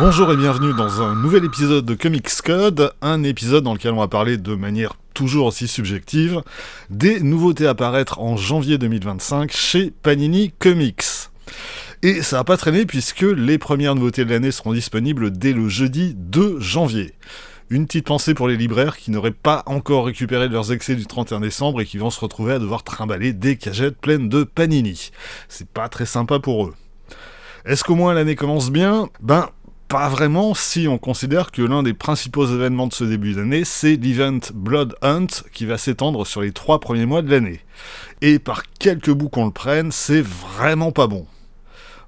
Bonjour et bienvenue dans un nouvel épisode de Comics Code, un épisode dans lequel on va parler de manière toujours aussi subjective des nouveautés à paraître en janvier 2025 chez Panini Comics. Et ça va pas traîner puisque les premières nouveautés de l'année seront disponibles dès le jeudi 2 janvier. Une petite pensée pour les libraires qui n'auraient pas encore récupéré leurs excès du 31 décembre et qui vont se retrouver à devoir trimballer des cagettes pleines de Panini. C'est pas très sympa pour eux. Est-ce qu'au moins l'année commence bien ? Pas vraiment si on considère que l'un des principaux événements de ce début d'année, c'est l'event Blood Hunt qui va s'étendre sur les 3 premiers mois de l'année. Et par quelque bout qu'on le prenne, c'est vraiment pas bon.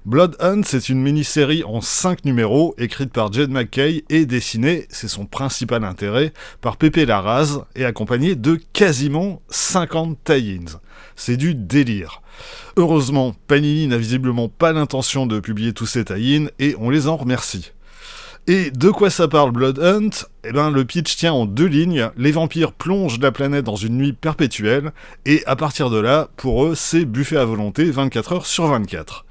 Blood Hunt, c'est une mini-série en 5 numéros, écrite par Jed MacKay et dessinée, c'est son principal intérêt, par Pepe Larraz et accompagnée de quasiment 50 tie-ins. C'est du délire. Heureusement, Panini n'a visiblement pas l'intention de publier tous ces tie-ins et on les en remercie. Et de quoi ça parle Blood Hunt ? Le pitch tient en 2 lignes, les vampires plongent la planète dans une nuit perpétuelle, et à partir de là, pour eux, c'est buffet à volonté 24 heures sur 24.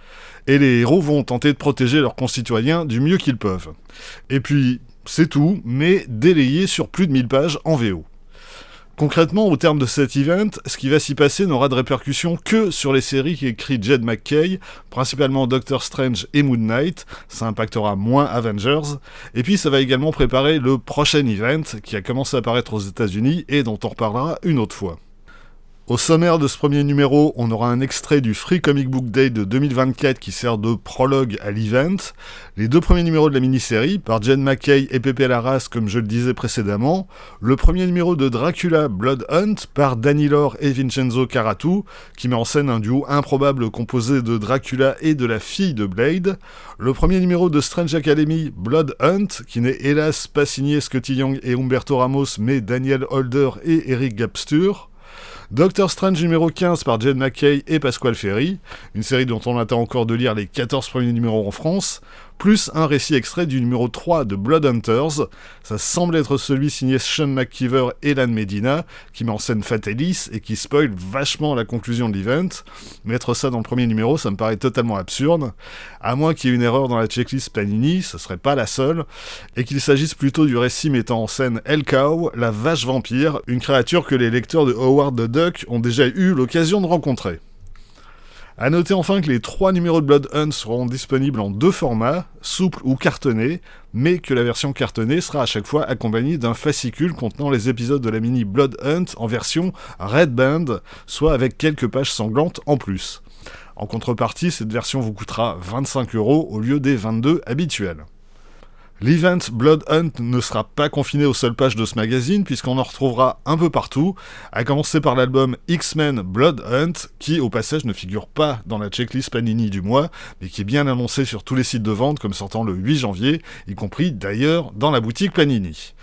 Et les héros vont tenter de protéger leurs concitoyens du mieux qu'ils peuvent. Et puis, c'est tout, mais délayé sur plus de 1000 pages en VO. Concrètement, au terme de cet event, ce qui va s'y passer n'aura de répercussions que sur les séries qu'écrit Jed MacKay, principalement Doctor Strange et Moon Knight, ça impactera moins Avengers, et puis ça va également préparer le prochain event qui a commencé à apparaître aux États-Unis et dont on reparlera une autre fois. Au sommaire de ce premier numéro, on aura un extrait du Free Comic Book Day de 2024 qui sert de prologue à l'event, les 2 premiers numéros de la mini-série, par Jed MacKay et Pepe Larraz comme je le disais précédemment, le premier numéro de Dracula Blood Hunt par Danny Lore et Vincenzo Caratu, qui met en scène un duo improbable composé de Dracula et de la fille de Blade, le premier numéro de Strange Academy Blood Hunt, qui n'est hélas pas signé Scotty Young et Humberto Ramos mais Daniel Holder et Eric Gapstur, Doctor Strange numéro 15 par Jed MacKay et Pasquale Ferry, une série dont on attend encore de lire les 14 premiers numéros en France, plus un récit extrait du numéro 3 de Blood Hunters, ça semble être celui signé Sean McKeever et Lan Medina, qui met en scène Fatalis et qui spoil vachement la conclusion de l'event. Mettre ça dans le premier numéro, ça me paraît totalement absurde, à moins qu'il y ait une erreur dans la checklist Panini, ce serait pas la seule, et qu'il s'agisse plutôt du récit mettant en scène Hellcow, la vache vampire, une créature que les lecteurs de Howard the Duck ont déjà eu l'occasion de rencontrer. A noter enfin que les 3 numéros de Blood Hunt seront disponibles en 2 formats, souple ou cartonné, mais que la version cartonnée sera à chaque fois accompagnée d'un fascicule contenant les épisodes de la mini Blood Hunt en version Red Band, soit avec quelques pages sanglantes en plus. En contrepartie, cette version vous coûtera 25€ au lieu des 22 habituels. L'event Blood Hunt ne sera pas confiné aux seules pages de ce magazine, puisqu'on en retrouvera un peu partout, à commencer par l'album X-Men Blood Hunt, qui au passage ne figure pas dans la checklist Panini du mois, mais qui est bien annoncé sur tous les sites de vente comme sortant le 8 janvier, y compris d'ailleurs dans la boutique Panini.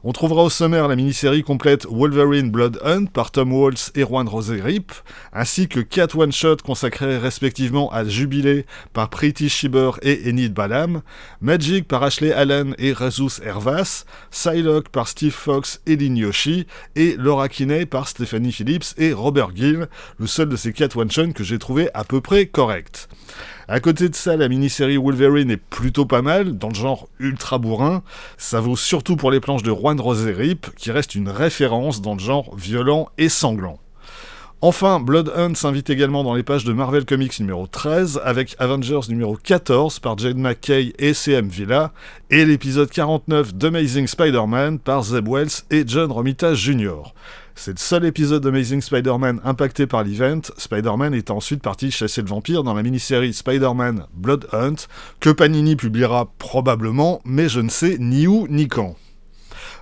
On trouvera au sommaire la mini-série complète Wolverine Blood Hunt par Tom Waltz et Juan Rosé-Rip, ainsi que 4 one-shots consacrés respectivement à Jubilé par Preeti Schieber et Enid Balam, Magic par Ashley Allen et Jesus Hervas, Psylocke par Steve Fox et Lin Yoshi, et Laura Kinney par Stephanie Phillips et Robert Gill, le seul de ces 4 one-shots que j'ai trouvé à peu près correct. À côté de ça, la mini-série Wolverine est plutôt pas mal, dans le genre ultra bourrin. Ça vaut surtout pour les planches de Juan Rosé-Rip, qui reste une référence dans le genre violent et sanglant. Enfin, Blood Hunt s'invite également dans les pages de Marvel Comics numéro 13, avec Avengers numéro 14 par Jed MacKay et C.M. Villa, et l'épisode 49 d'Amazing Spider-Man par Zeb Wells et John Romita Jr. C'est le seul épisode d'Amazing Spider-Man impacté par l'event, Spider-Man étant ensuite parti chasser le vampire dans la mini-série Spider-Man Blood Hunt, que Panini publiera probablement, mais je ne sais ni où ni quand.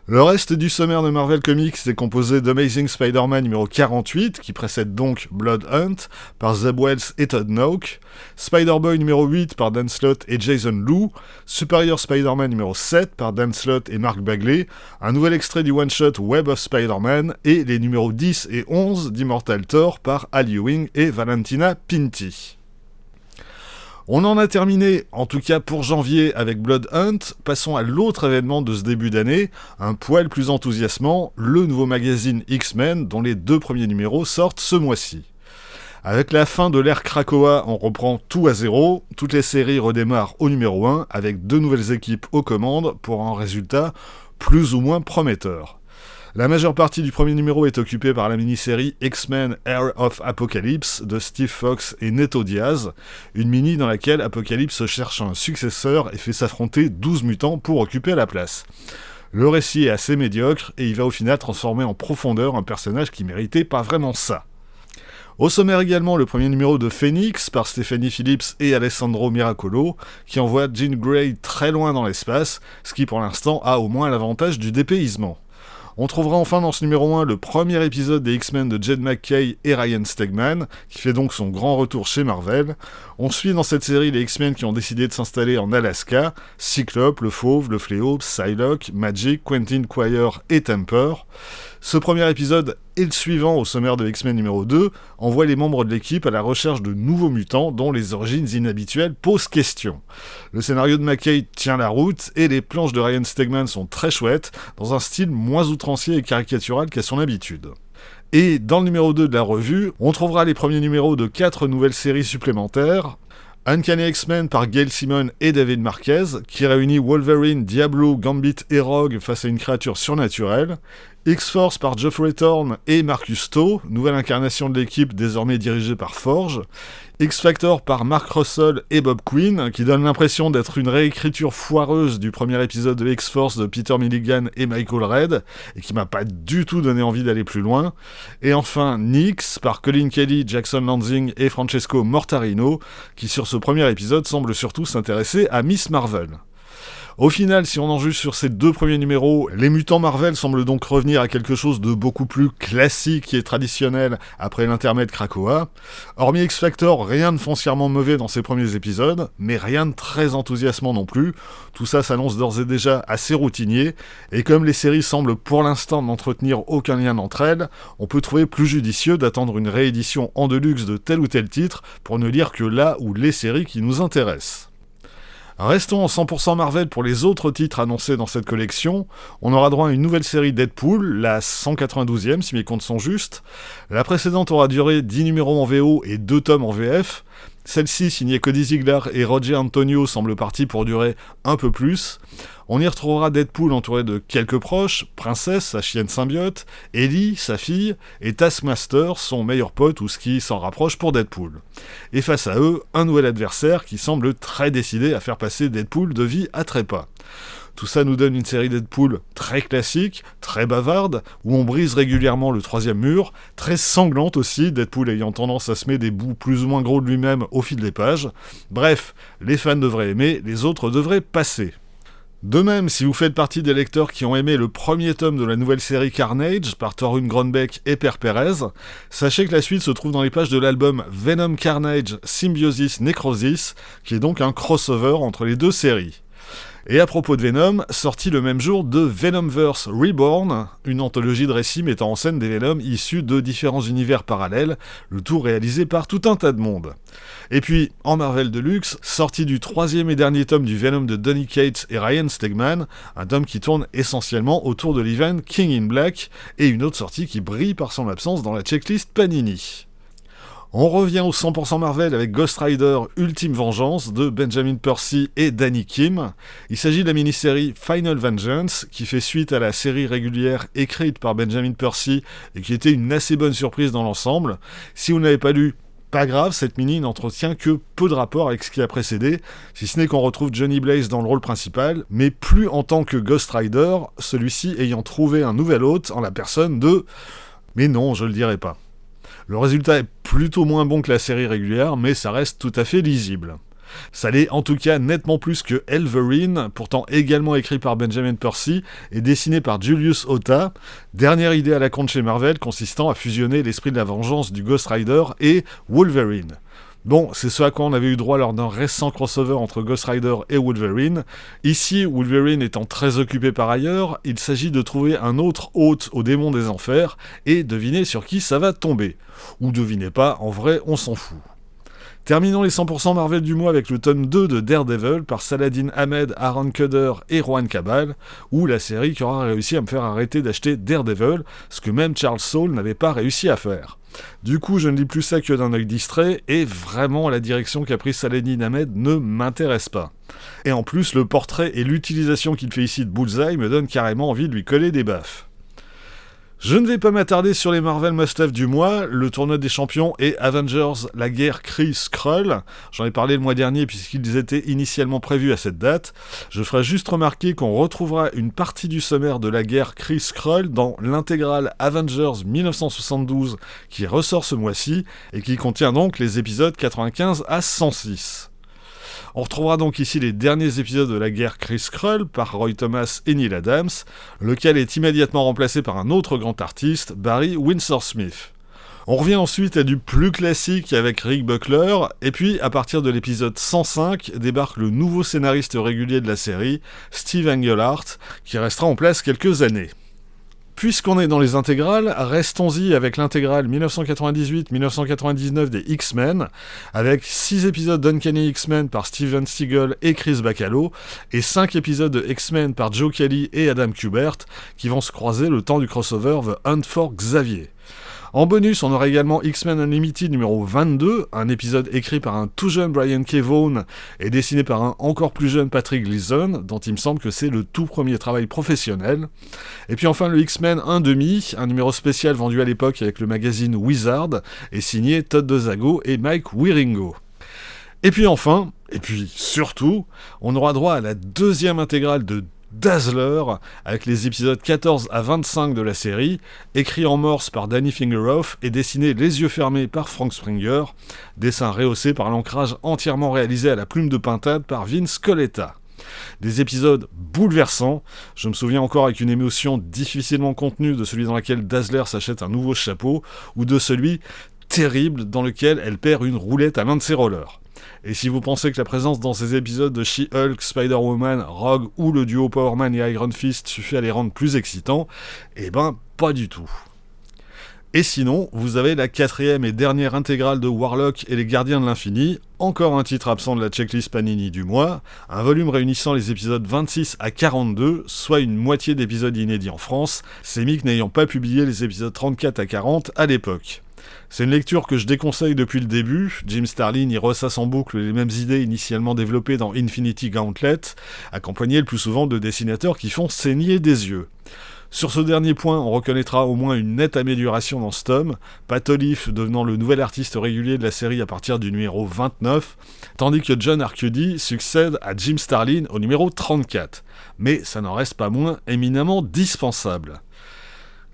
Le reste du sommaire de Marvel Comics est composé d'Amazing Spider-Man numéro 48, qui précède donc Blood Hunt, par Zeb Wells et Todd Nauck, Spider-Boy numéro 8 par Dan Slott et Jason Loo, Superior Spider-Man numéro 7 par Dan Slott et Mark Bagley, un nouvel extrait du one-shot Web of Spider-Man, et les numéros 10 et 11 d'Immortal Thor par Al Ewing et Valentina Pinti. On en a terminé, en tout cas pour janvier, avec Blood Hunt. Passons à l'autre événement de ce début d'année, un poil plus enthousiasmant, le nouveau magazine X-Men, dont les 2 premiers numéros sortent ce mois-ci. Avec la fin de l'ère Krakoa, on reprend tout à zéro, toutes les séries redémarrent au numéro 1, avec 2 nouvelles équipes aux commandes, pour un résultat plus ou moins prometteur. La majeure partie du premier numéro est occupée par la mini-série X-Men Heir of Apocalypse de Steve Fox et Neto Diaz, une mini dans laquelle Apocalypse cherche un successeur et fait s'affronter 12 mutants pour occuper la place. Le récit est assez médiocre et il va au final transformer en profondeur un personnage qui méritait pas vraiment ça. Au sommaire également le premier numéro de Phoenix par Stephanie Phillips et Alessandro Miracolo qui envoie Jean Grey très loin dans l'espace, ce qui pour l'instant a au moins l'avantage du dépaysement. On trouvera enfin dans ce numéro 1 le premier épisode des X-Men de Jed McKay et Ryan Stegman, qui fait donc son grand retour chez Marvel. On suit dans cette série les X-Men qui ont décidé de s'installer en Alaska, Cyclope, le Fauve, le Fléau, Psylocke, Magic, Quentin Quire et Temper. Ce premier épisode et le suivant au sommaire de X-Men numéro 2 envoient les membres de l'équipe à la recherche de nouveaux mutants dont les origines inhabituelles posent question. Le scénario de McKay tient la route et les planches de Ryan Stegman sont très chouettes, dans un style moins outrancier et caricatural qu'à son habitude. Et dans le numéro 2 de la revue, on trouvera les premiers numéros de 4 nouvelles séries supplémentaires. Uncanny X-Men par Gail Simone et David Marquez, qui réunit Wolverine, Diablo, Gambit et Rogue face à une créature surnaturelle. X-Force par Geoffrey Thorne et Marcus To, nouvelle incarnation de l'équipe désormais dirigée par Forge. X-Factor par Mark Russell et Bob Quinn, qui donne l'impression d'être une réécriture foireuse du premier épisode de X-Force de Peter Milligan et Michael Red, et qui m'a pas du tout donné envie d'aller plus loin. Et enfin Nyx par Colin Kelly, Jackson Lanzing et Francesco Mortarino, qui sur ce premier épisode semble surtout s'intéresser à Miss Marvel. Au final, si on en juge sur ces 2 premiers numéros, les mutants Marvel semblent donc revenir à quelque chose de beaucoup plus classique et traditionnel après l'intermède Krakoa. Hormis X-Factor, rien de foncièrement mauvais dans ces premiers épisodes, mais rien de très enthousiasmant non plus. Tout ça s'annonce d'ores et déjà assez routinier, et comme les séries semblent pour l'instant n'entretenir aucun lien entre elles, on peut trouver plus judicieux d'attendre une réédition en deluxe de tel ou tel titre pour ne lire que la ou les séries qui nous intéressent. Restons en 100% Marvel pour les autres titres annoncés dans cette collection. On aura droit à une nouvelle série Deadpool, la 192e si mes comptes sont justes. La précédente aura duré 10 numéros en VO et 2 tomes en VF. Celle-ci, signée Cody Ziglar et Roger Antonio, semble partie pour durer un peu plus. On y retrouvera Deadpool entouré de quelques proches, Princesse, sa chienne symbiote, Ellie, sa fille, et Taskmaster, son meilleur pote ou ce qui s'en rapproche pour Deadpool. Et face à eux, un nouvel adversaire qui semble très décidé à faire passer Deadpool de vie à trépas. Tout ça nous donne une série Deadpool très classique, très bavarde, où on brise régulièrement le 3e mur, très sanglante aussi, Deadpool ayant tendance à semer des bouts plus ou moins gros de lui-même au fil des pages. Bref, les fans devraient aimer, les autres devraient passer. De même, si vous faites partie des lecteurs qui ont aimé le premier tome de la nouvelle série Carnage par Torunn Grønbekk et Per Perez, sachez que la suite se trouve dans les pages de l'album Venom Carnage Symbiosis Necrosis, qui est donc un crossover entre les 2 séries. Et à propos de Venom, sorti le même jour de Venomverse Reborn, une anthologie de récits mettant en scène des Venoms issus de différents univers parallèles, le tout réalisé par tout un tas de monde. Et puis, en Marvel Deluxe, sorti du 3e et dernier tome du Venom de Donny Cates et Ryan Stegman, un tome qui tourne essentiellement autour de l'event King in Black, et une autre sortie qui brille par son absence dans la checklist Panini. On revient au 100% Marvel avec Ghost Rider Ultime Vengeance de Benjamin Percy et Danny Kim. Il s'agit de la mini-série Final Vengeance qui fait suite à la série régulière écrite par Benjamin Percy et qui était une assez bonne surprise dans l'ensemble. Si vous ne l'avez pas lu, pas grave, cette mini n'entretient que peu de rapport avec ce qui a précédé, si ce n'est qu'on retrouve Johnny Blaze dans le rôle principal, mais plus en tant que Ghost Rider, celui-ci ayant trouvé un nouvel hôte en la personne de... Mais non, je le dirai pas. Le résultat est plutôt moins bon que la série régulière, mais ça reste tout à fait lisible. Ça l'est en tout cas nettement plus que Elverine, pourtant également écrit par Benjamin Percy et dessiné par Julius Ota, dernière idée à la con de chez Marvel consistant à fusionner l'esprit de la vengeance du Ghost Rider et Wolverine. Bon, c'est ce à quoi on avait eu droit lors d'un récent crossover entre Ghost Rider et Wolverine. Ici, Wolverine étant très occupé par ailleurs, il s'agit de trouver un autre hôte au démon des enfers et deviner sur qui ça va tomber. Ou devinez pas, en vrai, on s'en fout. Terminons les 100% Marvel du mois avec le tome 2 de Daredevil par Saladin Ahmed, Aaron Kuder et Juan Cabal, ou la série qui aura réussi à me faire arrêter d'acheter Daredevil, ce que même Charles Soule n'avait pas réussi à faire. Du coup, je ne lis plus ça que d'un œil distrait, et vraiment la direction qu'a prise Saladin Ahmed ne m'intéresse pas. Et en plus, le portrait et l'utilisation qu'il fait ici de Bullseye me donnent carrément envie de lui coller des baffes. Je ne vais pas m'attarder sur les Marvel Must-Have du mois, le tournoi des champions et Avengers, la guerre Kree-Skrull. J'en ai parlé le mois dernier puisqu'ils étaient initialement prévus à cette date. Je ferai juste remarquer qu'on retrouvera une partie du sommaire de la guerre Kree-Skrull dans l'intégrale Avengers 1972 qui ressort ce mois-ci et qui contient donc les épisodes 95 à 106. On retrouvera donc ici les derniers épisodes de la guerre Kree-Skrull par Roy Thomas et Neil Adams, lequel est immédiatement remplacé par un autre grand artiste, Barry Windsor-Smith. On revient ensuite à du plus classique avec Rick Buckler, et puis à partir de l'épisode 105 débarque le nouveau scénariste régulier de la série, Steve Englehart, qui restera en place quelques années. Puisqu'on est dans les intégrales, restons-y avec l'intégrale 1998-1999 des X-Men, avec 6 épisodes d'Uncanny X-Men par Steven Seagal et Chris Bacalo, et 5 épisodes de X-Men par Joe Kelly et Adam Kubert, qui vont se croiser le temps du crossover The Hunt for Xavier. En bonus, on aura également X-Men Unlimited numéro 22, un épisode écrit par un tout jeune Brian K. Vaughan et dessiné par un encore plus jeune Patrick Gleason, dont il me semble que c'est le tout premier travail professionnel. Et puis enfin le X-Men 1/2, un numéro spécial vendu à l'époque avec le magazine Wizard, et signé Todd DeZago et Mike Wieringo. Et puis enfin, et puis surtout, on aura droit à la deuxième intégrale de Dazzler, avec les épisodes 14 à 25 de la série, écrit en morse par Danny Fingeroff et dessiné les yeux fermés par Frank Springer, dessin rehaussé par l'ancrage entièrement réalisé à la plume de pintade par Vince Coletta. Des épisodes bouleversants, je me souviens encore avec une émotion difficilement contenue de celui dans lequel Dazzler s'achète un nouveau chapeau, ou de celui terrible dans lequel elle perd une roulette à l'un de ses rollers. Et si vous pensez que la présence dans ces épisodes de She-Hulk, Spider-Woman, Rogue ou le duo Power Man et Iron Fist suffit à les rendre plus excitants, eh ben pas du tout. Et sinon, vous avez la 4e et dernière intégrale de Warlock et les Gardiens de l'Infini, encore un titre absent de la checklist Panini du mois, un volume réunissant les épisodes 26 à 42, soit une moitié d'épisodes inédits en France, Semic n'ayant pas publié les épisodes 34 à 40 à l'époque. C'est une lecture que je déconseille depuis le début. Jim Starlin y ressasse en boucle les mêmes idées initialement développées dans Infinity Gauntlet, accompagnées le plus souvent de dessinateurs qui font saigner des yeux. Sur ce dernier point, on reconnaîtra au moins une nette amélioration dans ce tome, Pat Olive devenant le nouvel artiste régulier de la série à partir du numéro 29, tandis que John Arcudi succède à Jim Starlin au numéro 34. Mais ça n'en reste pas moins éminemment dispensable.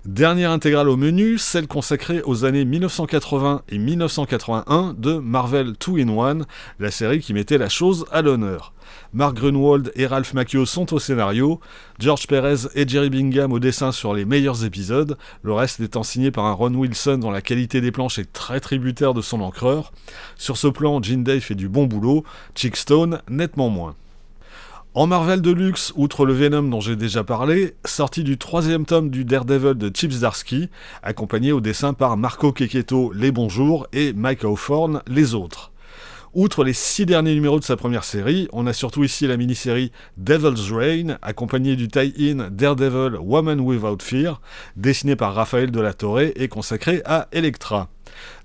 Dernière intégrale au menu, celle consacrée aux années 1980 et 1981 de Marvel 2-in-1, la série qui mettait la chose à l'honneur. Mark Grunwald et Ralph Macchio sont au scénario, George Perez et Jerry Bingham au dessin sur les meilleurs épisodes, le reste étant signé par un Ron Wilson dont la qualité des planches est très tributaire de son encreur. Sur ce plan, Gene Day fait du bon boulot, Chick Stone nettement moins. En Marvel Deluxe, outre le Venom dont j'ai déjà parlé, sorti du 3e tome du Daredevil de Chip Zdarsky, accompagné au dessin par Marco Checchetto les Bonjours et Mike Hawthorne les autres. Outre les 6 derniers numéros de sa première série, on a surtout ici la mini-série Devil's Reign, accompagnée du tie-in Daredevil Woman Without Fear, dessiné par Raphaël Delatorre et consacré à Elektra.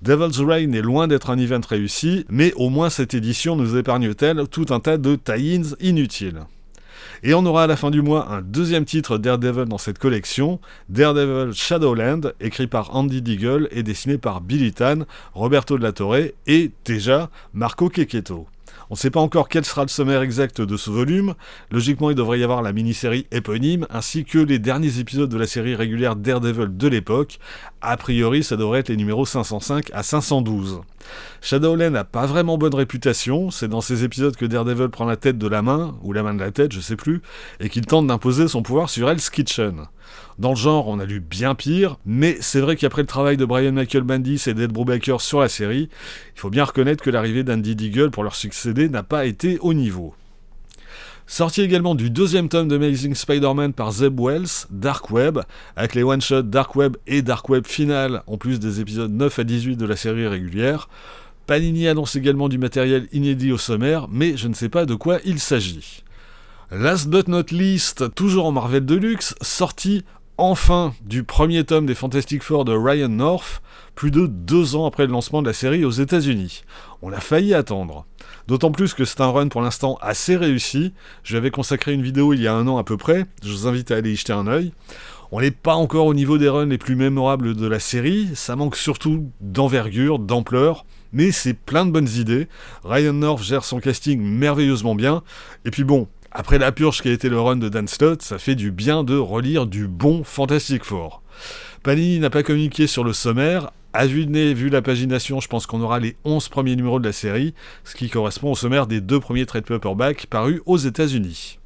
Devil's Reign est loin d'être un event réussi, mais au moins cette édition nous épargne-t-elle tout un tas de tie-ins inutiles. Et on aura à la fin du mois un deuxième titre Daredevil dans cette collection, Daredevil Shadowland, écrit par Andy Deagle et dessiné par Billy Tan, Roberto Delatorre et, déjà, Marco Checchetto. On ne sait pas encore quel sera le sommaire exact de ce volume, logiquement il devrait y avoir la mini-série éponyme, ainsi que les derniers épisodes de la série régulière Daredevil de l'époque, a priori ça devrait être les numéros 505 à 512. Shadowland n'a pas vraiment bonne réputation, c'est dans ces épisodes que Daredevil prend la tête de la main, ou la main de la tête, je sais plus, et qu'il tente d'imposer son pouvoir sur Hell's Kitchen. Dans le genre, on a lu bien pire, mais c'est vrai qu'après le travail de Brian Michael Bendis et d'Ed Brubaker sur la série, il faut bien reconnaître que l'arrivée d'Andy Deagle pour leur succéder n'a pas été au niveau. Sorti également du 2e tome de Amazing Spider-Man par Zeb Wells, Dark Web, avec les one-shots Dark Web et Dark Web Final, en plus des épisodes 9 à 18 de la série régulière. Panini annonce également du matériel inédit au sommaire, mais je ne sais pas de quoi il s'agit. Last but not least, toujours en Marvel Deluxe, sortie enfin du premier tome des Fantastic Four de Ryan North, plus de 2 ans après le lancement de la série aux États-Unis. On a failli attendre. D'autant plus que c'est un run pour l'instant assez réussi. Je lui avais consacré une vidéo il y a 1 an à peu près, je vous invite à aller y jeter un œil. On n'est pas encore au niveau des runs les plus mémorables de la série, ça manque surtout d'envergure, d'ampleur, mais c'est plein de bonnes idées. Ryan North gère son casting merveilleusement bien, et puis bon, après la purge qui a été le run de Dan Slott, ça fait du bien de relire du bon Fantastic Four. Panini n'a pas communiqué sur le sommaire. À vue de nez, vu la pagination, je pense qu'on aura les 11 premiers numéros de la série, ce qui correspond au sommaire des 2 premiers trade paperbacks parus aux États-Unis.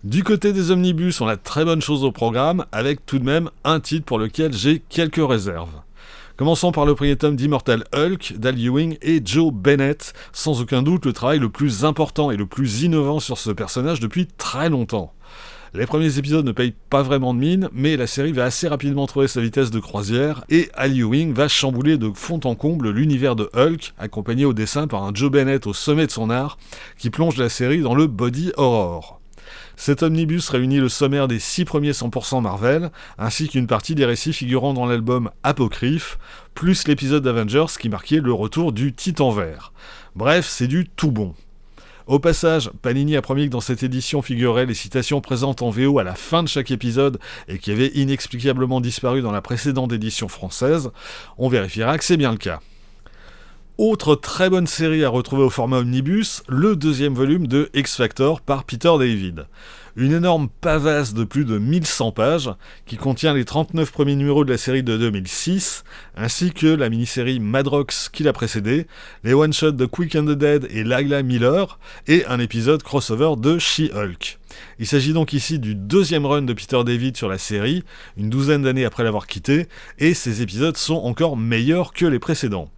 Du côté des omnibus, on a très bonne chose au programme, avec tout de même un titre pour lequel j'ai quelques réserves. Commençons par le premier tome d'Immortal Hulk, d'Al Ewing et Joe Bennett, sans aucun doute le travail le plus important et le plus innovant sur ce personnage depuis très longtemps. Les premiers épisodes ne payent pas vraiment de mine, mais la série va assez rapidement trouver sa vitesse de croisière, et Al Ewing va chambouler de fond en comble l'univers de Hulk, accompagné au dessin par un Joe Bennett au sommet de son art, qui plonge la série dans le body horror. Cet omnibus réunit le sommaire des 6 premiers 100% Marvel, ainsi qu'une partie des récits figurant dans l'album Apocryphe, plus l'épisode d'Avengers qui marquait le retour du Titan Vert. Bref, c'est du tout bon. Au passage, Panini a promis que dans cette édition figureraient les citations présentes en VO à la fin de chaque épisode et qui avaient inexplicablement disparu dans la précédente édition française. On vérifiera que c'est bien le cas. Autre très bonne série à retrouver au format omnibus, le 2e volume de X-Factor par Peter David. Une énorme pavasse de plus de 1100 pages qui contient les 39 premiers numéros de la série de 2006, ainsi que la mini-série Madrox qui l'a précédée, les one-shots de Quick and the Dead et Lagla Miller, et un épisode crossover de She-Hulk. Il s'agit donc ici du 2e run de Peter David sur la série, une douzaine d'années après l'avoir quitté, et ces épisodes sont encore meilleurs que les précédents.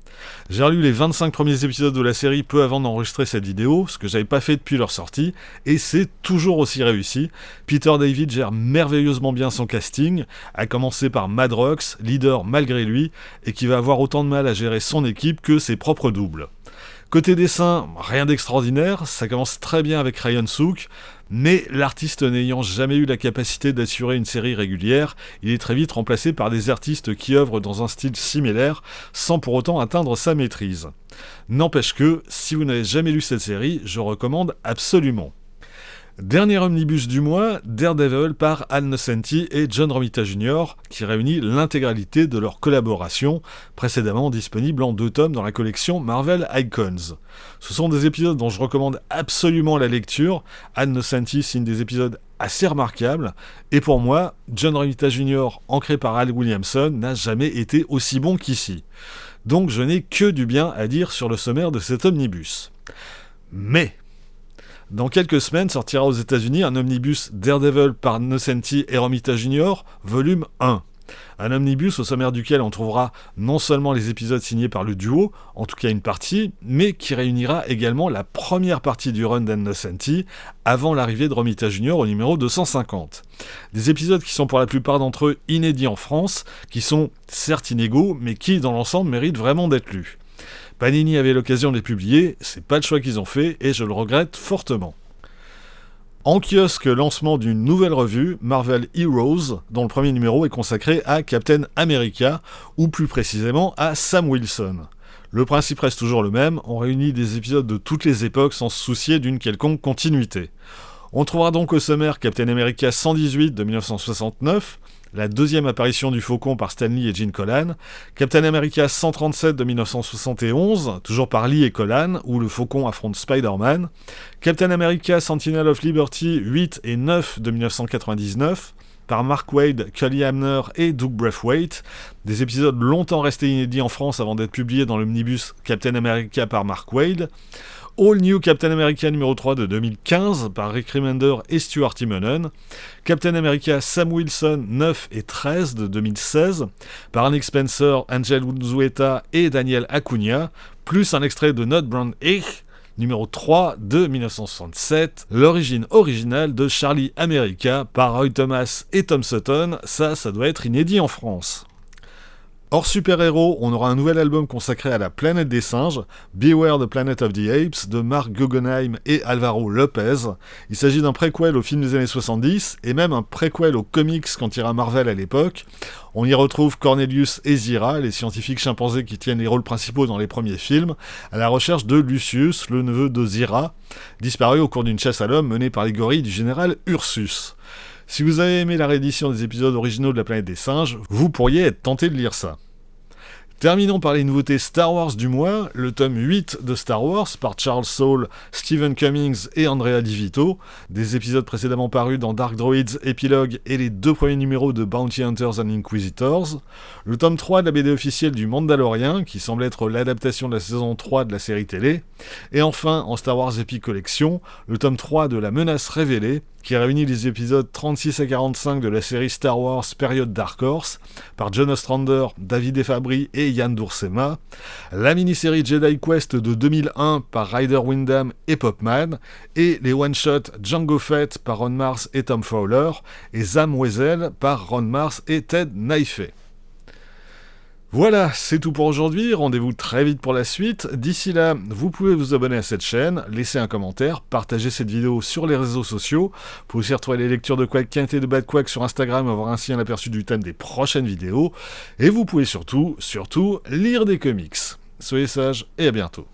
J'ai relu les 25 premiers épisodes de la série peu avant d'enregistrer cette vidéo, ce que j'avais pas fait depuis leur sortie, et c'est toujours aussi réussi. Peter David gère merveilleusement bien son casting, à commencer par Madrox, leader malgré lui, et qui va avoir autant de mal à gérer son équipe que ses propres doubles. Côté dessin, rien d'extraordinaire, ça commence très bien avec Ryan Sook, mais l'artiste n'ayant jamais eu la capacité d'assurer une série régulière, il est très vite remplacé par des artistes qui œuvrent dans un style similaire, sans pour autant atteindre sa maîtrise. N'empêche que, si vous n'avez jamais lu cette série, je recommande absolument. Dernier omnibus du mois, Daredevil par Al Nocenti et John Romita Jr., qui réunit l'intégralité de leur collaboration, précédemment disponible en 2 tomes dans la collection Marvel Icons. Ce sont des épisodes dont je recommande absolument la lecture. Al Nocenti signe des épisodes assez remarquables, et pour moi, John Romita Jr., ancré par Al Williamson, n'a jamais été aussi bon qu'ici. Donc je n'ai que du bien à dire sur le sommaire de cet omnibus. Mais dans quelques semaines sortira aux États-Unis un omnibus Daredevil par Nocenti et Romita Jr., volume 1. Un omnibus au sommaire duquel on trouvera non seulement les épisodes signés par le duo, en tout cas une partie, mais qui réunira également la première partie du run d'Al Nocenti, avant l'arrivée de Romita Jr. au numéro 250. Des épisodes qui sont pour la plupart d'entre eux inédits en France, qui sont certes inégaux, mais qui dans l'ensemble méritent vraiment d'être lus. Panini avait l'occasion de les publier, c'est pas le choix qu'ils ont fait et je le regrette fortement. En kiosque, lancement d'une nouvelle revue, Marvel Heroes, dont le premier numéro est consacré à Captain America, ou plus précisément à Sam Wilson. Le principe reste toujours le même, on réunit des épisodes de toutes les époques sans se soucier d'une quelconque continuité. On trouvera donc au sommaire Captain America 118 de 1969, la 2e apparition du Faucon par Stan Lee et Gene Colan, Captain America 137 de 1971, toujours par Lee et Colan, où le Faucon affronte Spider-Man, Captain America Sentinel of Liberty 8 et 9 de 1999, par Mark Waid, Cully Hamner et Doug Braithwaite, des épisodes longtemps restés inédits en France avant d'être publiés dans l'omnibus Captain America par Mark Waid, All New Captain America numéro 3 de 2015 par Rick Remender et Stuart Timonen, Captain America Sam Wilson 9 et 13 de 2016 par Nick Spencer, Angel Unzueta et Daniel Acuna, plus un extrait de Not Brand Ich numéro 3 de 1967, l'origine originale de Charlie America par Roy Thomas et Tom Sutton, ça doit être inédit en France. Hors super-héros, on aura un nouvel album consacré à la planète des singes, Beware the Planet of the Apes, de Mark Guggenheim et Alvaro Lopez. Il s'agit d'un préquel au film des années 70, et même un préquel aux comics quand ira Marvel à l'époque. On y retrouve Cornelius et Zira, les scientifiques chimpanzés qui tiennent les rôles principaux dans les premiers films, à la recherche de Lucius, le neveu de Zira, disparu au cours d'une chasse à l'homme menée par les gorilles du général Ursus. Si vous avez aimé la réédition des épisodes originaux de la planète des singes, vous pourriez être tenté de lire ça. Terminons par les nouveautés Star Wars du mois, le tome 8 de Star Wars par Charles Soule, Stephen Cummings et Andrea Di Vito, des épisodes précédemment parus dans Dark Droids Epilogue et les 2 premiers numéros de Bounty Hunters and Inquisitors, le tome 3 de la BD officielle du Mandalorian, qui semble être l'adaptation de la saison 3 de la série télé, et enfin, en Star Wars Epic Collection, le tome 3 de La Menace Révélée, qui réunit les épisodes 36 à 45 de la série Star Wars Période Dark Horse, par John Ostrander, David Efabri et Yann Doursema, la mini-série Jedi Quest de 2001 par Ryder Windham et Popman, et les one-shots Django Fett par Ron Mars et Tom Fowler, et Zam Wesell par Ron Mars et Ted Naifeh. Voilà, c'est tout pour aujourd'hui, rendez-vous très vite pour la suite. D'ici là, vous pouvez vous abonner à cette chaîne, laisser un commentaire, partager cette vidéo sur les réseaux sociaux. Vous pouvez aussi retrouver les lectures de Quack Quint et de Bad Quack sur Instagram, avoir ainsi un aperçu du thème des prochaines vidéos. Et vous pouvez surtout lire des comics. Soyez sages et à bientôt.